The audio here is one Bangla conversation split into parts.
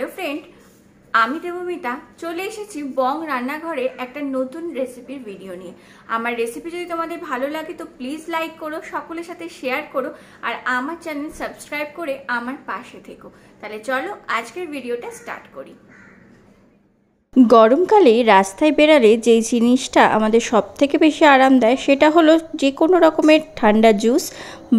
হ্যালো ফ্রেন্ড, আমি দেবমিতা চলে এসেছি বং রান্নাঘরে একটা নতুন রেসিপির ভিডিও নিয়ে। আমার রেসিপি যদি তোমাদের ভালো লাগে তো প্লিজ লাইক করো, সকলের সাথে শেয়ার করো, আর আমার চ্যানেল সাবস্ক্রাইব করে আমার পাশে থেকো। তাহলে চলো আজকের ভিডিওটা স্টার্ট করি। গরমকালে রাস্তায় বেরালে যেই জিনিসটা আমাদের সব থেকে বেশি আরাম দেয় সেটা হলো যে কোনো রকমের ঠান্ডা জুস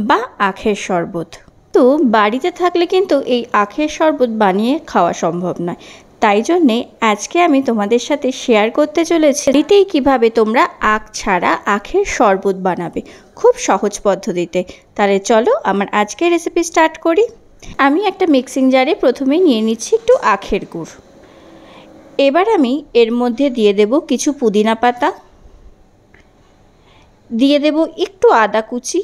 বা আখের শরবত। তো বাড়িতে থাকলে কিন্তু এই আখের শরবত বানিয়ে খাওয়া সম্ভব নয়, তাই জন্যে আজকে আমি তোমাদের সাথে শেয়ার করতে চলেছি এটাই কিভাবে তোমরা আখ ছাড়া আখের শরবত বানাবে খুব সহজ পদ্ধতিতে। তাহলে চলো আমার আজকের রেসিপি স্টার্ট করি। আমি একটা মিক্সিং জারে প্রথমে নিয়ে নিচ্ছি একটু আখের গুড়। এবার আমি এর মধ্যে দিয়ে দেব কিছু পুদিনা পাতা, দিয়ে দেব একটু আদা কুচি,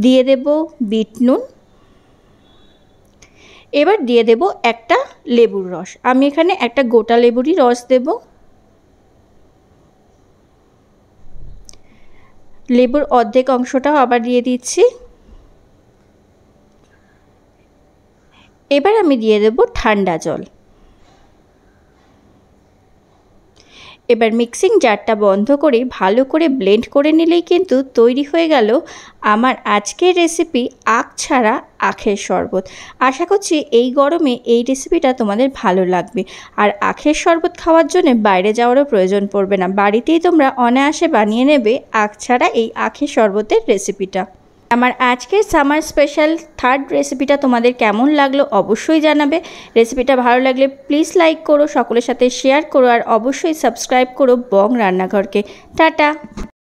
দিয়ে দেব বিট নুন, এবার দিয়ে দেব একটা লেবুর রস। আমি এখানে একটা গোটা লেবুরই রস দেব। লেবুর অর্ধেক অংশটাও আবার দিয়ে দিচ্ছি। এবার আমি দিয়ে দেব ঠান্ডা জল। এবার মিক্সিং জারটা বন্ধ করে ভালো করে ব্লেন্ড করে নিলেই কিন্তু তৈরি হয়ে গেল আমার আজকের রেসিপি আখ ছাড়া আখের শরবত। আশা করছি এই গরমে এই রেসিপিটা তোমাদের ভালো লাগবে। আর আখের শরবত খাওয়ার জন্য বাইরে যাওয়ারও প্রয়োজন পড়বে না, বাড়িতেই তোমরা অনায়াসে বানিয়ে নেবে আখ ছাড়া এই আখের শরবতের রেসিপিটা। আমার আজকের সামার স্পেশাল থার্ড রেসিপিটা তোমাদের কেমন লাগলো অবশ্যই জানাবে। রেসিপিটা ভালো লাগলে প্লিজ লাইক করো, সকলের সাথে শেয়ার করো, আর অবশ্যই সাবস্ক্রাইব করো বং রান্নাঘরকে। টাটা।